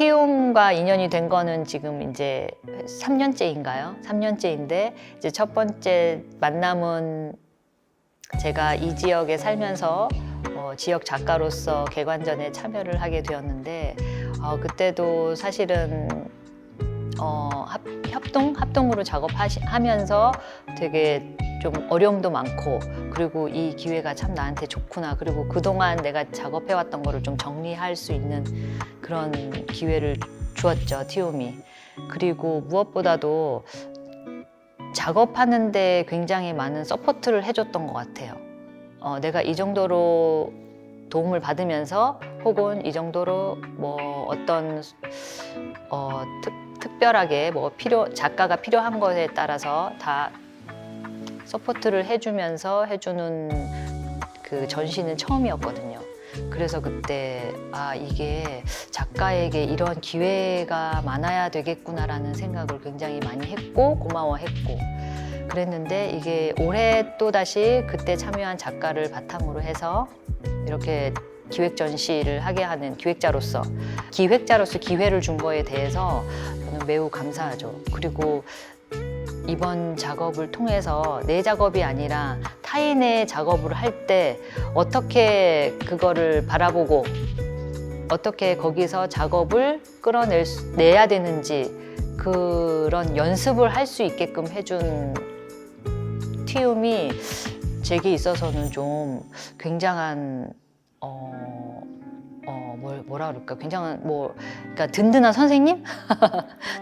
티움과 인연이 된 거는 지금 이제 3년째인가요? 3년째인데 이제 첫 번째 만남은 제가 이 지역에 살면서 지역 작가로서 개관전에 참여를 하게 되었는데 그때도 사실은 합동으로 작업하면서 되게 좀 어려움도 많고, 그리고 이 기회가 참 나한테 좋구나, 그리고 그동안 내가 작업해왔던 거를 좀 정리할 수 있는 그런 기회를 주었죠, 티움이. 그리고 무엇보다도 작업하는데 굉장히 많은 서포트를 해줬던 것 같아요. 내가 이 정도로 도움을 받으면서, 혹은 이 정도로 뭐 어떤 특별하게 뭐 작가가 필요한 것에 따라서 다 서포트를 해주면서 해주는 그 전시는 처음이었거든요. 그래서 그때 이게 작가에게 이런 기회가 많아야 되겠구나라는 생각을 굉장히 많이 했고 고마워했고 그랬는데, 이게 올해 또다시 그때 참여한 작가를 바탕으로 해서 이렇게 기획 전시를 하게 하는 기획자로서 기회를 준 거에 대해서 저는 매우 감사하죠. 그리고 이번 작업을 통해서 내 작업이 아니라 타인의 작업을 할 때 어떻게 그거를 바라보고 어떻게 거기서 작업을 끌어내야 되는지, 그런 연습을 할 수 있게끔 해준 티움이 제게 있어서는 좀 굉장한 뭐라 그럴까, 굉장한 그러니까 든든한 선생님?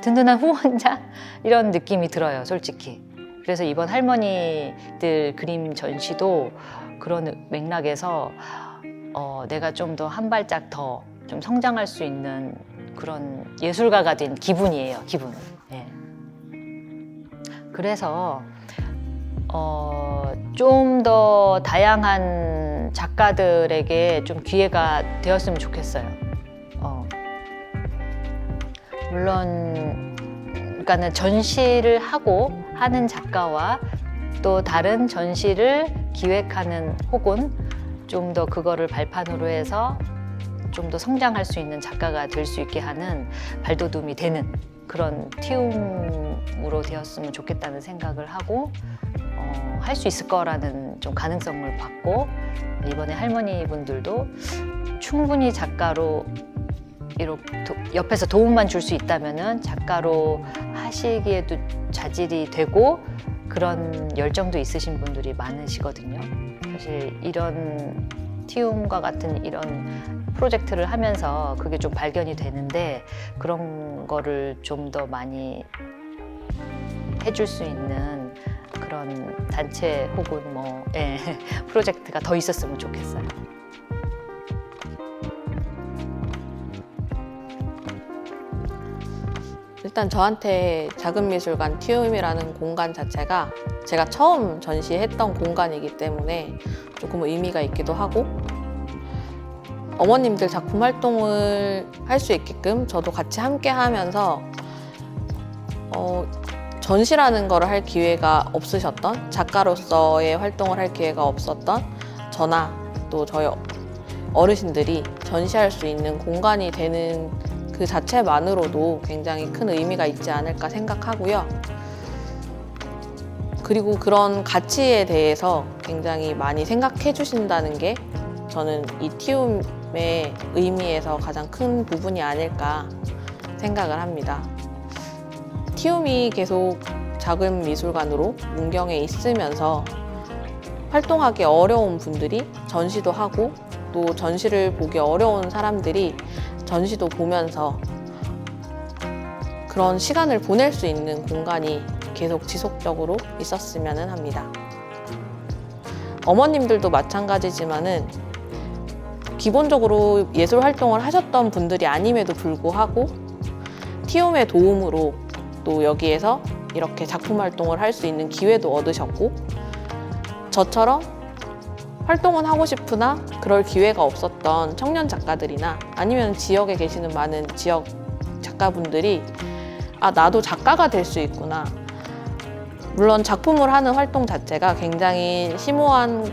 든든한 후원자? 이런 느낌이 들어요, 솔직히. 그래서 이번 할머니들 그림 전시도 그런 맥락에서 내가 좀 더 한 발짝 더 좀 성장할 수 있는 그런 예술가가 된 기분이에요, 기분. 네. 그래서 좀 더 다양한 작가들에게 좀 기회가 되었으면 좋겠어요. 물론 그러니까는 전시를 하는 작가와 또 다른 전시를 기획하는, 혹은 좀 더 그거를 발판으로 해서 좀 더 성장할 수 있는 작가가 될 수 있게 하는 발돋움이 되는 그런 티움으로 되었으면 좋겠다는 생각을 하고 할 수 있을 거라는 좀 가능성을 받고, 이번에 할머니 분들도 충분히 작가로 이렇게 옆에서 도움만 줄 수 있다면은 작가로 하시기에도 자질이 되고 그런 열정도 있으신 분들이 많으시거든요. 사실 이런 티움과 같은 이런 프로젝트를 하면서 그게 좀 발견이 되는데, 그런 거를 좀 더 많이 해줄 수 있는 그런 단체 혹은 프로젝트가 더 있었으면 좋겠어요. 일단 저한테 작은미술관 티움이라는 공간 자체가 제가 처음 전시했던 공간이기 때문에 조금 의미가 있기도 하고, 어머님들 작품 활동을 할 수 있게끔 저도 같이 함께 하면서 전시라는 거를 할 기회가 없으셨던, 작가로서의 활동을 할 기회가 없었던 저나 또 저희 어르신들이 전시할 수 있는 공간이 되는 그 자체만으로도 굉장히 큰 의미가 있지 않을까 생각하고요. 그리고 그런 가치에 대해서 굉장히 많이 생각해 주신다는 게 저는 이 티움의 의미에서 가장 큰 부분이 아닐까 생각을 합니다. 티움이 계속 작은 미술관으로 문경에 있으면서 활동하기 어려운 분들이 전시도 하고, 또 전시를 보기 어려운 사람들이 전시도 보면서 그런 시간을 보낼 수 있는 공간이 계속 지속적으로 있었으면 합니다. 어머님들도 마찬가지지만은 기본적으로 예술 활동을 하셨던 분들이 아님에도 불구하고 티움의 도움으로 또 여기에서 이렇게 작품 활동을 할 수 있는 기회도 얻으셨고, 저처럼 활동은 하고 싶으나 그럴 기회가 없었던 청년 작가들이나 아니면 지역에 계시는 많은 지역 작가분들이 나도 작가가 될 수 있구나. 물론 작품을 하는 활동 자체가 굉장히 심오한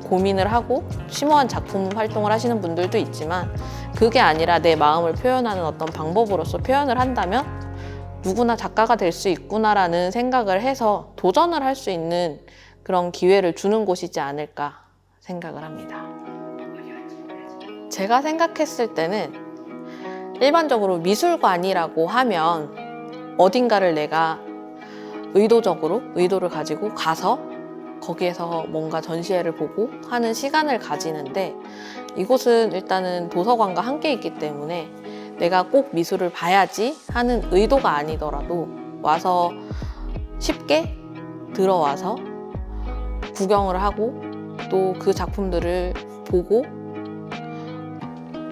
고민을 하고 심오한 작품 활동을 하시는 분들도 있지만, 그게 아니라 내 마음을 표현하는 어떤 방법으로서 표현을 한다면 누구나 작가가 될 수 있구나라는 생각을 해서 도전을 할 수 있는 그런 기회를 주는 곳이지 않을까 생각을 합니다. 제가 생각했을 때는 일반적으로 미술관이라고 하면 어딘가를 내가 의도적으로 의도를 가지고 가서 거기에서 뭔가 전시회를 보고 하는 시간을 가지는데, 이곳은 일단은 도서관과 함께 있기 때문에 내가 꼭 미술을 봐야지 하는 의도가 아니더라도 와서 쉽게 들어와서 구경을 하고 또 그 작품들을 보고,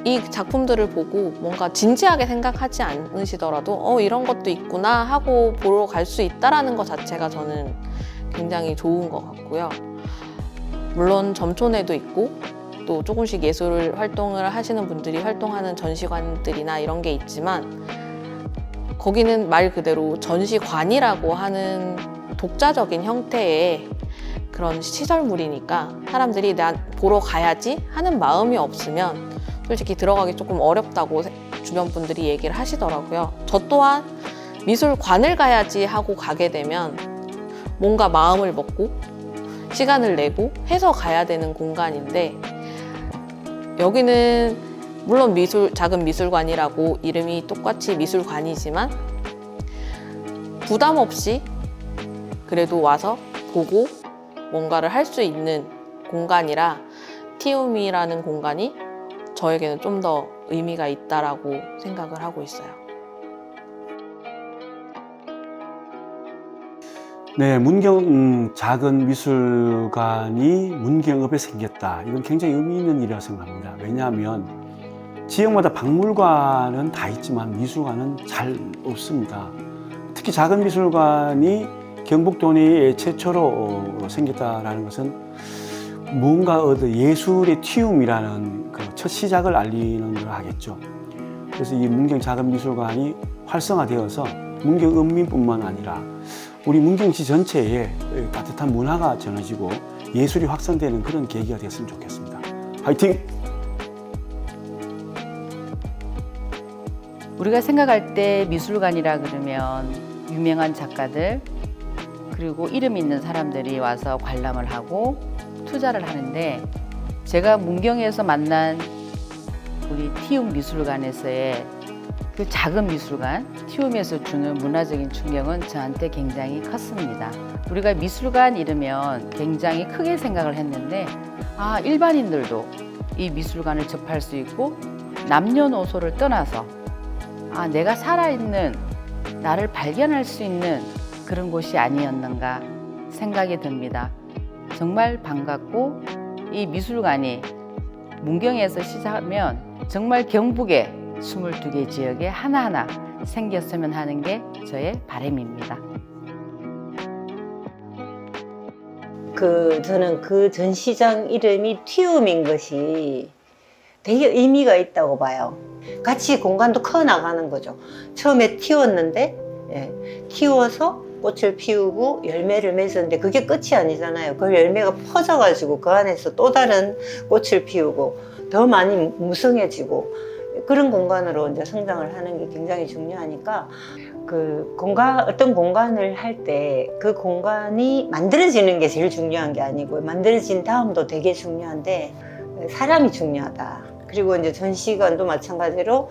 이 작품들을 보고 뭔가 진지하게 생각하지 않으시더라도 이런 것도 있구나 하고 보러 갈 수 있다는 것 자체가 저는 굉장히 좋은 것 같고요. 물론 점촌에도 있고 또 조금씩 예술 활동을 하시는 분들이 활동하는 전시관들이나 이런 게 있지만, 거기는 말 그대로 전시관이라고 하는 독자적인 형태의 그런 시설물이니까 사람들이 난 보러 가야지 하는 마음이 없으면 솔직히 들어가기 조금 어렵다고 주변 분들이 얘기를 하시더라고요. 저 또한 미술관을 가야지 하고 가게 되면 뭔가 마음을 먹고 시간을 내고 해서 가야 되는 공간인데, 여기는 물론 작은 미술관이라고 이름이 똑같이 미술관이지만 부담 없이 그래도 와서 보고 뭔가를 할 수 있는 공간이라 티움이라는 공간이 저에게는 좀 더 의미가 있다라고 생각을 하고 있어요. 네, 문경 작은 미술관이 문경읍에 생겼다. 이건 굉장히 의미 있는 일이라고 생각합니다. 왜냐하면 지역마다 박물관은 다 있지만 미술관은 잘 없습니다. 특히 작은 미술관이 경북도 내에 최초로 생겼다라는 것은 뭔가 예술의 튀움이라는 그 첫 시작을 알리는 걸 하겠죠. 그래서 이 문경 작은 미술관이 활성화되어서 문경 읍민뿐만 아니라 우리 문경시 전체에 따뜻한 문화가 전해지고 예술이 확산되는 그런 계기가 됐으면 좋겠습니다. 화이팅! 우리가 생각할 때 미술관이라 그러면 유명한 작가들 그리고 이름 있는 사람들이 와서 관람을 하고 투자를 하는데, 제가 문경에서 만난 우리 티움 미술관에서의 그 작은 미술관, 티움에서 주는 문화적인 충격은 저한테 굉장히 컸습니다. 우리가 미술관 이러면 굉장히 크게 생각을 했는데, 일반인들도 이 미술관을 접할 수 있고 남녀노소를 떠나서 내가 살아있는 나를 발견할 수 있는 그런 곳이 아니었는가 생각이 듭니다. 정말 반갑고, 이 미술관이 문경에서 시작하면 정말 경북의 22개 지역에 하나하나 생겼으면 하는 게 저의 바람입니다. 저는 그 전시장 이름이 티움인 것이 되게 의미가 있다고 봐요. 같이 공간도 커 나가는 거죠. 처음에 틔웠는데, 틔워서 꽃을 피우고 열매를 맺었는데 그게 끝이 아니잖아요. 그 열매가 퍼져가지고 그 안에서 또 다른 꽃을 피우고 더 많이 무성해지고 그런 공간으로 이제 성장을 하는 게 굉장히 중요하니까, 어떤 공간을 할 때 그 공간이 만들어지는 게 제일 중요한 게 아니고 만들어진 다음도 되게 중요한데 사람이 중요하다. 그리고 이제 전시관도 마찬가지로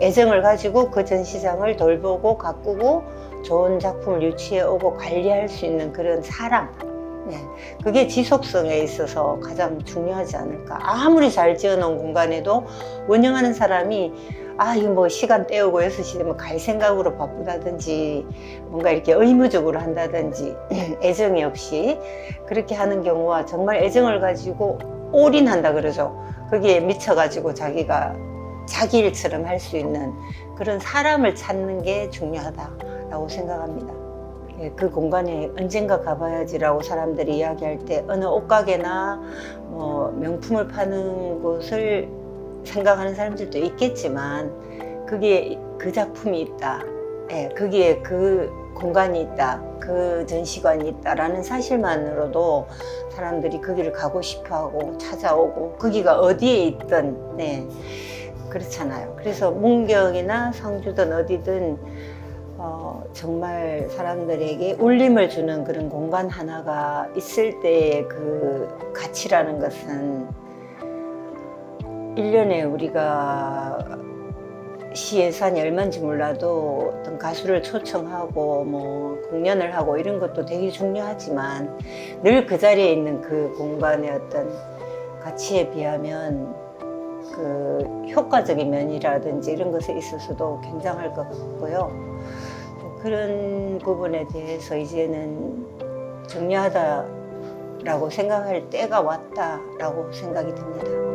애정을 가지고 그 전시장을 돌보고 가꾸고 좋은 작품을 유치해 오고 관리할 수 있는 그런 사람, 그게 지속성에 있어서 가장 중요하지 않을까. 아무리 잘 지어놓은 공간에도 운영하는 사람이 이거 뭐 시간 때우고 6시 되면 갈 생각으로 바쁘다든지 뭔가 이렇게 의무적으로 한다든지 애정이 없이 그렇게 하는 경우와 정말 애정을 가지고 올인한다 그러죠. 거기에 미쳐가지고 자기가 자기 일처럼 할 수 있는 그런 사람을 찾는 게 중요하다라고 생각합니다. 그 공간에 언젠가 가봐야지라고 사람들이 이야기할 때 어느 옷가게나 뭐 명품을 파는 곳을 생각하는 사람들도 있겠지만, 거기에 그 작품이 있다, 거기에 그 공간이 있다, 그 전시관이 있다라는 사실만으로도 사람들이 거기를 가고 싶어하고 찾아오고, 거기가 어디에 있든 그렇잖아요. 그래서 문경이나 상주든 어디든 정말 사람들에게 울림을 주는 그런 공간 하나가 있을 때의 그 가치라는 것은 1년에 우리가 시 예산이 얼마인지 몰라도 어떤 가수를 초청하고 뭐 공연을 하고 이런 것도 되게 중요하지만 늘 그 자리에 있는 그 공간의 어떤 가치에 비하면 그 효과적인 면이라든지 이런 것에 있어서도 굉장할 것 같고요. 그런 부분에 대해서 이제는 중요하다라고 생각할 때가 왔다라고 생각이 듭니다.